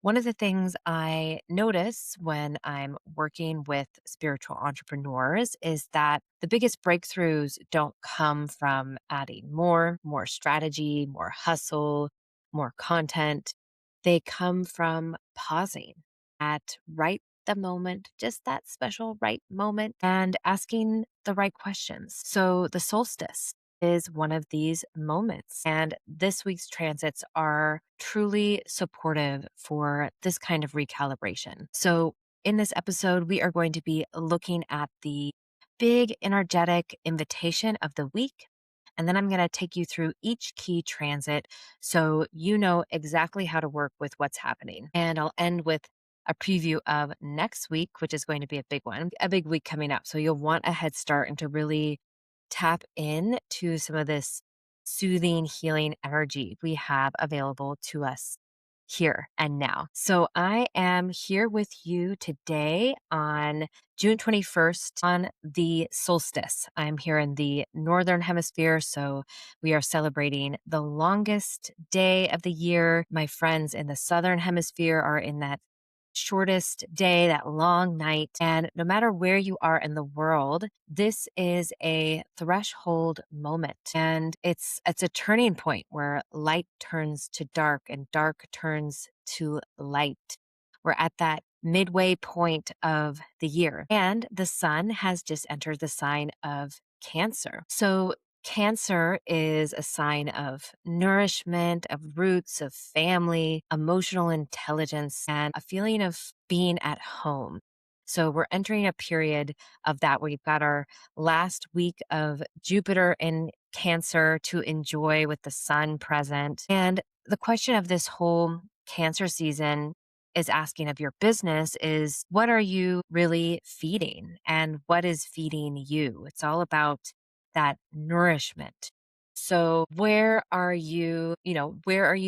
One of the things I notice when I'm working with spiritual entrepreneurs is that the biggest breakthroughs don't come from adding more strategy, more hustle, more content. They come from pausing at right the moment, just that special right moment, and asking the right questions. So the solstice is one of these moments. And this week's transits are truly supportive for this kind of recalibration. So, in this episode, we are going to be looking at the big energetic invitation of the week. And then I'm going to take you through each key transit so you know exactly how to work with what's happening. And I'll end with a preview of next week, which is going to be a big one, a big week coming up. So you'll want a head start and to really tap in to some of this soothing, healing energy we have available to us here and now. So I am here with you today on June 21st on the solstice. I'm here in the northern hemisphere, so we are celebrating the longest day of the year. My friends in the southern hemisphere are in that shortest day, that long night. And no matter where you are in the world, this is a threshold moment. And it's a turning point where light turns to dark and dark turns to light. We're at that midway point of the year. And the sun has just entered the sign of Cancer. So Cancer is a sign of nourishment, of roots, of family, emotional intelligence, and a feeling of being at home. So we're entering a period of that where we've got our last week of Jupiter in Cancer to enjoy with the sun present. And the question of this whole Cancer season is asking of your business is what are you really feeding and what is feeding you? It's all about that nourishment. So where are you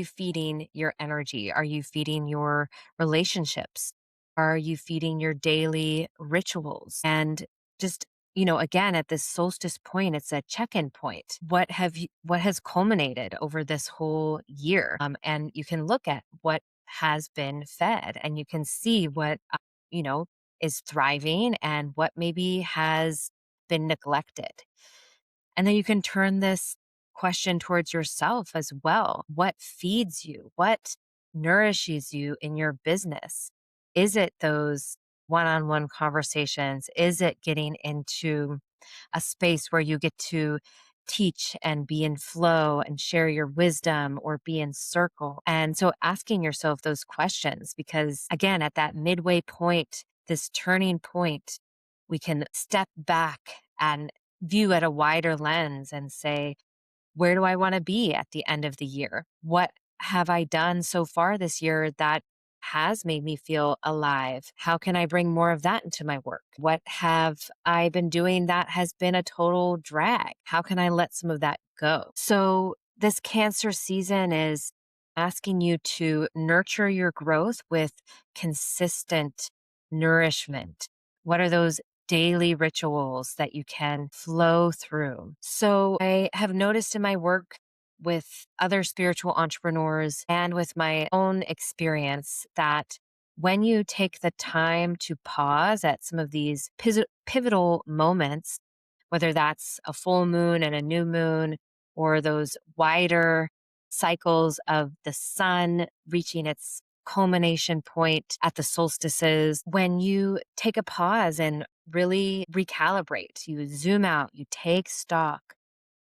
feeding your energy? Are you feeding your relationships? Are you feeding your daily rituals? And just, again, at this solstice point, it's a check-in point. What has culminated over this whole year? And you can look at what has been fed and you can see what, you know, is thriving and what maybe has been neglected. And then you can turn this question towards yourself as well. What feeds you? What nourishes you in your business? Is it those one on one conversations? Is it getting into a space where you get to teach and be in flow and share your wisdom or be in circle? And so asking yourself those questions, because again, at that midway point, this turning point, we can step back and view at a wider lens and say, where do I want to be at the end of the year? What have I done so far this year that has made me feel alive? How can I bring more of that into my work? What have I been doing that has been a total drag? How can I let some of that go? So, this Cancer season is asking you to nurture your growth with consistent nourishment. What are those daily rituals that you can flow through? So I have noticed in my work with other spiritual entrepreneurs and with my own experience that when you take the time to pause at some of these pivotal moments, whether that's a full moon and a new moon, or those wider cycles of the sun reaching its culmination point at the solstices, when you take a pause and really recalibrate, you zoom out, you take stock,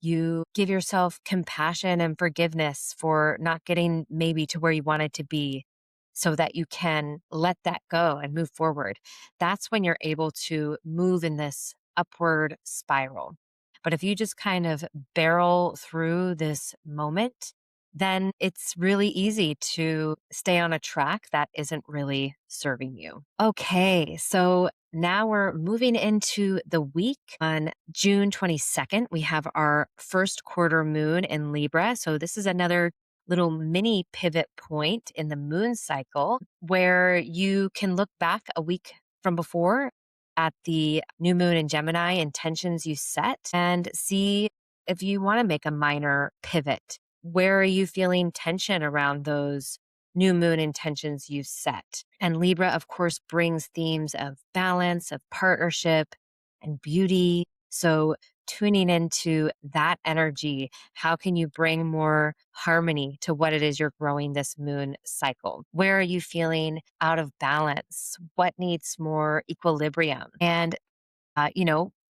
you give yourself compassion and forgiveness for not getting maybe to where you wanted to be so that you can let that go and move forward. That's when you're able to move in this upward spiral. But if you just kind of barrel through this moment, then it's really easy to stay on a track that isn't really serving you. Okay, so now we're moving into the week. On June 22nd, we have our first quarter moon in Libra. So this is another little mini pivot point in the moon cycle where you can look back a week from before at the new moon in Gemini intentions you set and see if you want to make a minor pivot. Where are you feeling tension around those new moon intentions you set. And Libra, of course, brings themes of balance, of partnership, and beauty. So, tuning into that energy, how can you bring more harmony to what it is you're growing this moon cycle? Where are you feeling out of balance? What needs more equilibrium? And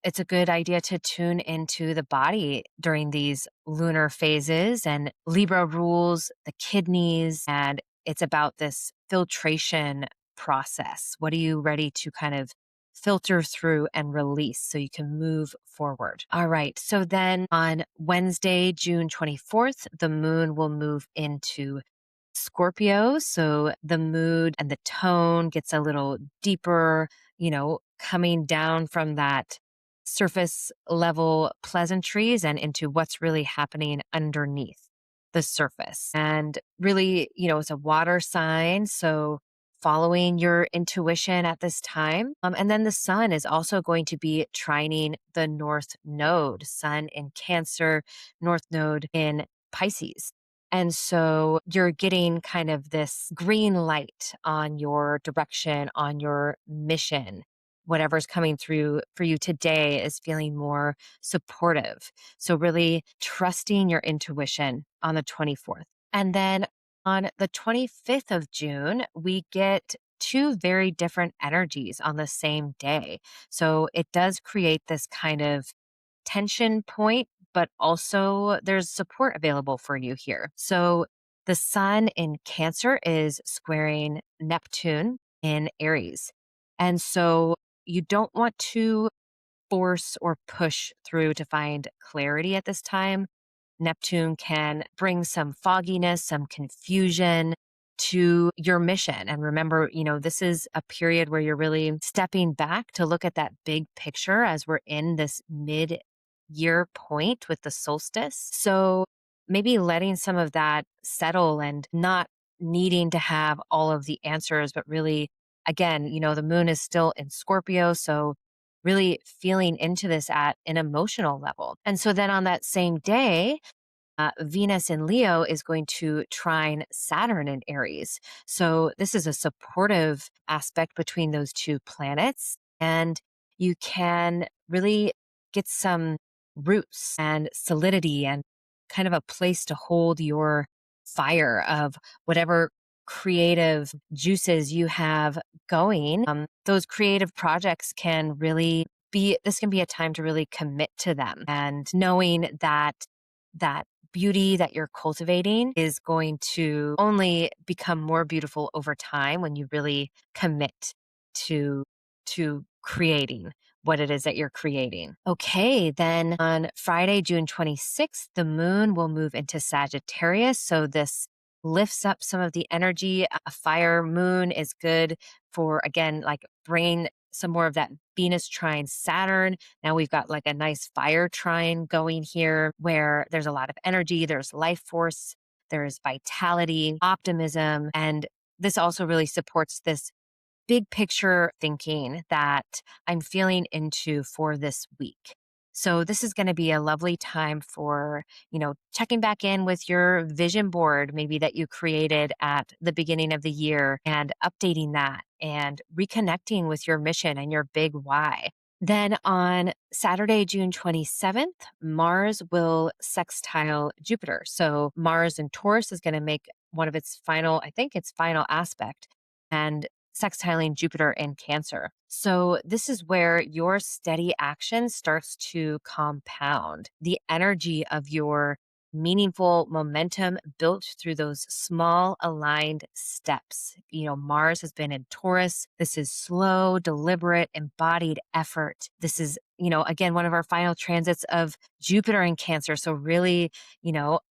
it's a good idea to tune into the body during these lunar phases. And Libra rules the kidneys, and it's about this filtration process. What are you ready to kind of filter through and release so you can move forward? All right. So then on Wednesday, June 24th, the moon will move into Scorpio. So the mood and the tone gets a little deeper, coming down from that surface level pleasantries and into what's really happening underneath the surface. And really, it's a water sign. So following your intuition at this time. And then the sun is also going to be trining the north node, sun in Cancer, north node in Pisces. And so you're getting kind of this green light on your direction, on your mission. Whatever's coming through for you today is feeling more supportive. So, really trusting your intuition on the 24th. And then on the 25th of June, we get two very different energies on the same day. So, it does create this kind of tension point, but also there's support available for you here. So the sun in Cancer is squaring Neptune in Aries. And so you don't want to force or push through to find clarity at this time. Neptune can bring some fogginess, some confusion to your mission. And remember, this is a period where you're really stepping back to look at that big picture as we're in this mid-year point with the solstice. So maybe letting some of that settle and not needing to have all of the answers, but really, again, the moon is still in Scorpio. So really feeling into this at an emotional level. And so then on that same day, Venus in Leo is going to trine Saturn in Aries. So this is a supportive aspect between those two planets. And you can really get some roots and solidity and kind of a place to hold your fire of whatever creative juices you have going. Those creative projects can really this can be a time to really commit to them, and knowing that beauty that you're cultivating is going to only become more beautiful over time when you really commit to creating what it is that you're creating. Okay, then on Friday, June 26th, the moon will move into Sagittarius. So this lifts up some of the energy. A fire moon is good for, again, like bringing some more of that Venus trine Saturn. Now we've got like a nice fire trine going here where there's a lot of energy, there's life force, there's vitality, optimism. And this also really supports this big picture thinking that I'm feeling into for this week. So this is going to be a lovely time for, checking back in with your vision board, maybe that you created at the beginning of the year, and updating that and reconnecting with your mission and your big why. Then on Saturday, June 27th, Mars will sextile Jupiter. So Mars in Taurus is going to make one of its final, I think its final aspect, and sextiling Jupiter in Cancer. So this is where your steady action starts to compound. The energy of your meaningful momentum built through those small aligned steps. Mars has been in Taurus. This is slow, deliberate, embodied effort. This is, again, one of our final transits of Jupiter in Cancer. So really,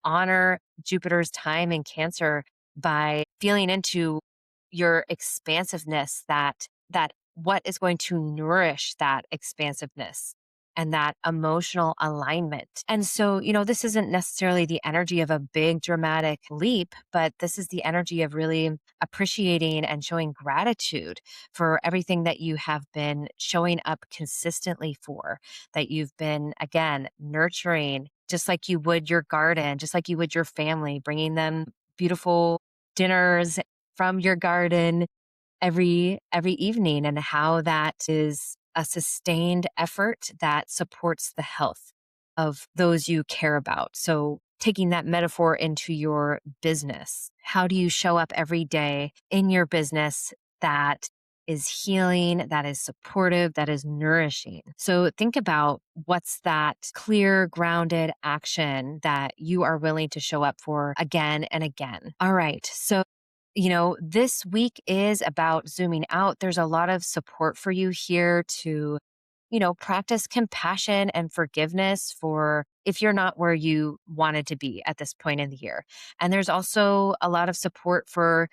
honor Jupiter's time in Cancer by feeling into your expansiveness, that what is going to nourish that expansiveness and that emotional alignment. And so, this isn't necessarily the energy of a big dramatic leap, but this is the energy of really appreciating and showing gratitude for everything that you have been showing up consistently for, that you've been, again, nurturing, just like you would your garden, just like you would your family, bringing them beautiful dinners from your garden every evening, and how that is a sustained effort that supports the health of those you care about. So taking that metaphor into your business, how do you show up every day in your business that is healing, that is supportive, that is nourishing? So think about what's that clear, grounded action that you are willing to show up for again and again. All right. So this week is about zooming out. There's a lot of support for you here to, practice compassion and forgiveness for if you're not where you wanted to be at this point in the year. And there's also a lot of support for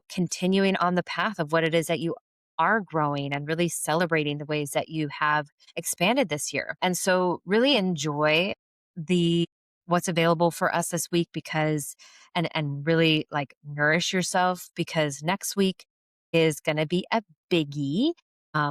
continuing on the path of what it is that you are growing and really celebrating the ways that you have expanded this year. And so really enjoy the what's available for us this week, because and really like nourish yourself, because next week is going to be a biggie.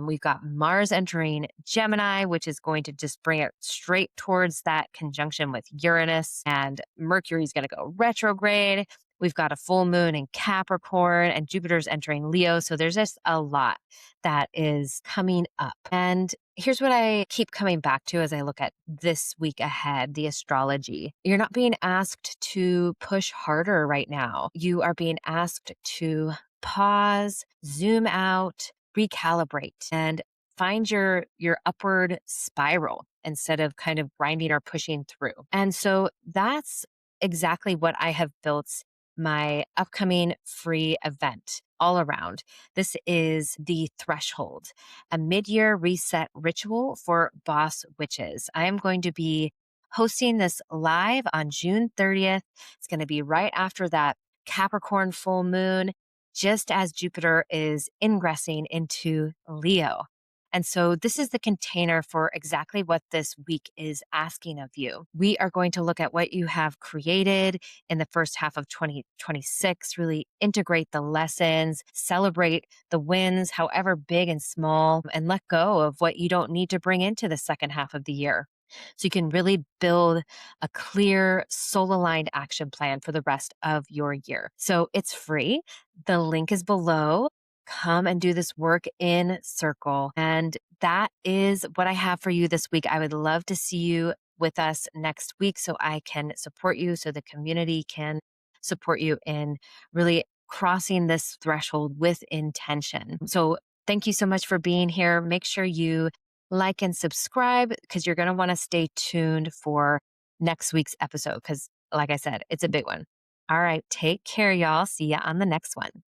We've got Mars entering Gemini, which is going to just bring it straight towards that conjunction with Uranus, and Mercury's going to go retrograde. We've got a full moon in Capricorn, and Jupiter's entering Leo. So there's just a lot that is coming up. And here's what I keep coming back to as I look at this week ahead, the astrology. You're not being asked to push harder right now. You are being asked to pause, zoom out, recalibrate, and find your upward spiral instead of kind of grinding or pushing through. And so that's exactly what I have built my upcoming free event all around. This is the Threshold, a mid-year reset ritual for boss witches. I am going to be hosting this live on June 30th. It's going to be right after that Capricorn full moon, just as Jupiter is ingressing into Leo. And so this is the container for exactly what this week is asking of you. We are going to look at what you have created in the first half of 2026, really integrate the lessons, celebrate the wins, however big and small, and let go of what you don't need to bring into the second half of the year. So you can really build a clear, soul aligned action plan for the rest of your year. So it's free. The link is below. Come and do this work in circle. And that is what I have for you this week. I would love to see you with us next week so I can support you, so the community can support you in really crossing this threshold with intention. So thank you so much for being here. Make sure you like and subscribe, because you're going to want to stay tuned for next week's episode, because like I said, it's a big one. All right. Take care, y'all. See you on the next one.